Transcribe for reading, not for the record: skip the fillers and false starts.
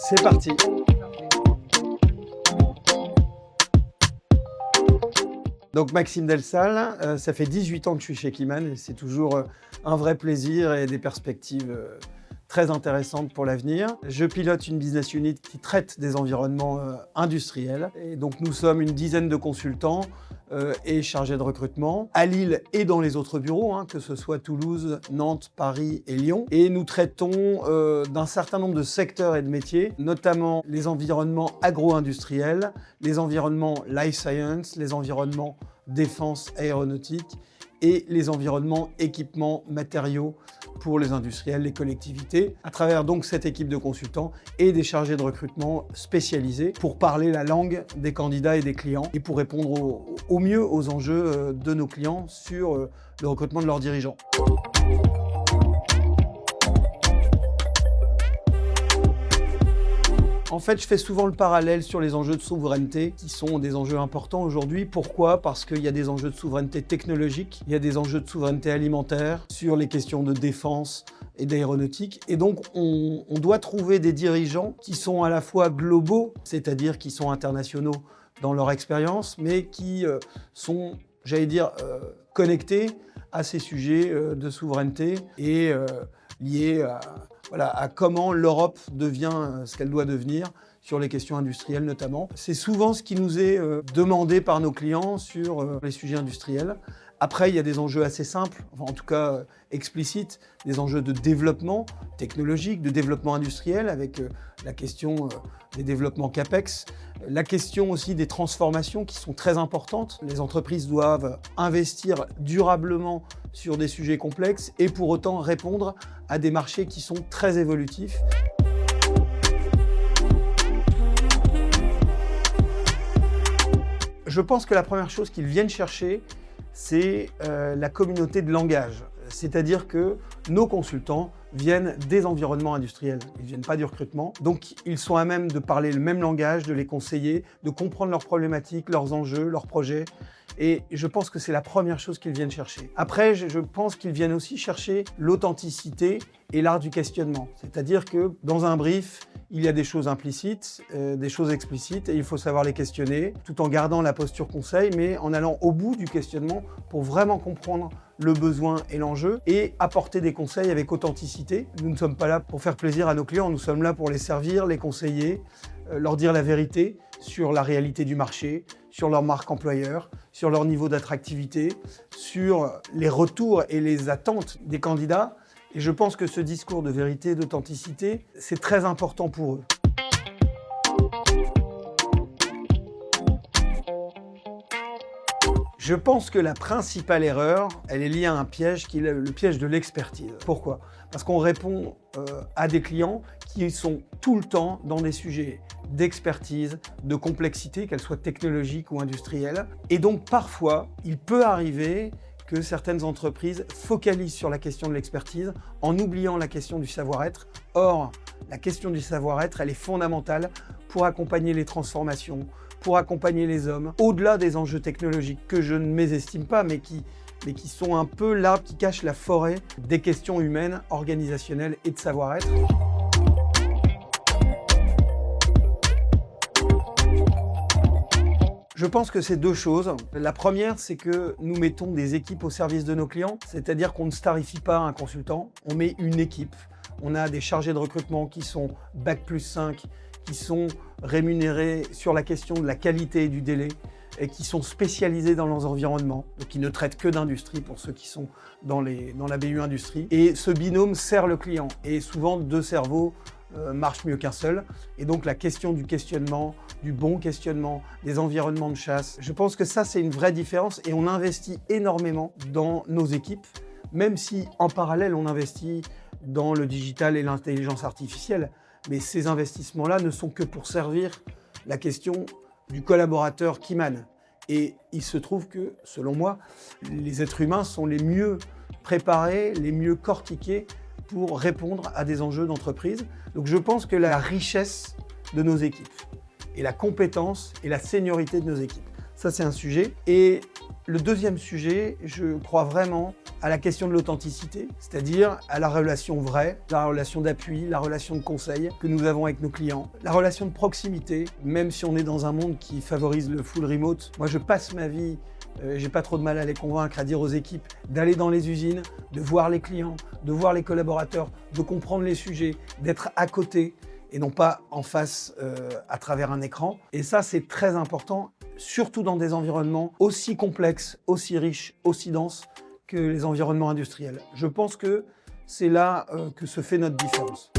C'est parti. Donc Maxime Delsal, ça fait 18 ans que je suis chez Keyman et c'est toujours un vrai plaisir et des perspectives très intéressantes pour l'avenir. Je pilote une business unit qui traite des environnements industriels et donc nous sommes une dizaine de consultants et chargés de recrutement à Lille et dans les autres bureaux, que ce soit Toulouse, Nantes, Paris et Lyon. Et nous traitons d'un certain nombre de secteurs et de métiers, notamment les environnements agro-industriels, les environnements life science, les environnements défense aéronautique et les environnements équipements, matériaux pour les industriels, les collectivités, à travers donc cette équipe de consultants et des chargés de recrutement spécialisés pour parler la langue des candidats et des clients et pour répondre au mieux aux enjeux de nos clients sur le recrutement de leurs dirigeants. En fait, je fais souvent le parallèle sur les enjeux de souveraineté qui sont des enjeux importants aujourd'hui. Pourquoi ? Parce qu'il y a des enjeux de souveraineté technologique, il y a des enjeux de souveraineté alimentaire, sur les questions de défense et d'aéronautique. Et donc, on doit trouver des dirigeants qui sont à la fois globaux, c'est-à-dire qui sont internationaux dans leur expérience, mais qui sont, connectés à ces sujets de souveraineté et liés à comment l'Europe devient ce qu'elle doit devenir sur les questions industrielles notamment. C'est souvent ce qui nous est demandé par nos clients sur les sujets industriels. Après, il y a des enjeux assez simples, en tout cas explicites, des enjeux de développement technologique, de développement industriel, avec la question des développements CAPEX, la question aussi des transformations qui sont très importantes. Les entreprises doivent investir durablement sur des sujets complexes et pour autant répondre à des marchés qui sont très évolutifs. Je pense que la première chose qu'ils viennent chercher, c'est la communauté de langage. C'est-à-dire que nos consultants viennent des environnements industriels, ils ne viennent pas du recrutement. Donc ils sont à même de parler le même langage, de les conseiller, de comprendre leurs problématiques, leurs enjeux, leurs projets. Et je pense que c'est la première chose qu'ils viennent chercher. Après, je pense qu'ils viennent aussi chercher l'authenticité et l'art du questionnement. C'est-à-dire que dans un brief, il y a des choses implicites, des choses explicites, et il faut savoir les questionner, tout en gardant la posture conseil, mais en allant au bout du questionnement pour vraiment comprendre le besoin et l'enjeu, et apporter des conseils avec authenticité. Nous ne sommes pas là pour faire plaisir à nos clients, nous sommes là pour les servir, les conseiller, leur dire la vérité sur la réalité du marché, sur leur marque employeur, sur leur niveau d'attractivité, sur les retours et les attentes des candidats. Et je pense que ce discours de vérité et d'authenticité, c'est très important pour eux. Je pense que la principale erreur, elle est liée à un piège qui est le piège de l'expertise. Pourquoi ? Parce qu'on répond à des clients qui sont tout le temps dans des sujets d'expertise, de complexité, qu'elle soit technologique ou industrielle. Et donc parfois, il peut arriver que certaines entreprises focalisent sur la question de l'expertise en oubliant la question du savoir-être. Or, la question du savoir-être, elle est fondamentale pour accompagner les transformations, pour accompagner les hommes, au-delà des enjeux technologiques que je ne mésestime pas, mais qui sont un peu l'arbre qui cache la forêt des questions humaines, organisationnelles et de savoir-être. Je pense que c'est deux choses. La première, c'est que nous mettons des équipes au service de nos clients, c'est-à-dire qu'on ne starifie pas un consultant, on met une équipe. On a des chargés de recrutement qui sont Bac+5, qui sont rémunérés sur la question de la qualité et du délai, et qui sont spécialisés dans leurs environnements, donc qui ne traitent que d'industrie pour ceux qui sont dans la BU Industrie. Et ce binôme sert le client, et souvent deux cerveaux marche mieux qu'un seul. Et donc la question du questionnement, du bon questionnement, des environnements de chasse, je pense que ça c'est une vraie différence et on investit énormément dans nos équipes, même si en parallèle on investit dans le digital et l'intelligence artificielle. Mais ces investissements-là ne sont que pour servir la question du collaborateur Keyman. Et il se trouve que, selon moi, les êtres humains sont les mieux préparés, les mieux cortiqués pour répondre à des enjeux d'entreprise. Donc je pense que la richesse de nos équipes et la compétence et la seniorité de nos équipes, ça c'est un sujet. Et le deuxième sujet, je crois vraiment à la question de l'authenticité, c'est-à-dire à la relation vraie, la relation d'appui, la relation de conseil que nous avons avec nos clients, la relation de proximité, même si on est dans un monde qui favorise le full remote. Moi, je passe ma vie, j'ai pas trop de mal à les convaincre, à dire aux équipes d'aller dans les usines, de voir les clients, de voir les collaborateurs, de comprendre les sujets, d'être à côté et non pas en face à travers un écran. Et ça, c'est très important, surtout dans des environnements aussi complexes, aussi riches, aussi denses que les environnements industriels. Je pense que c'est là que se fait notre différence.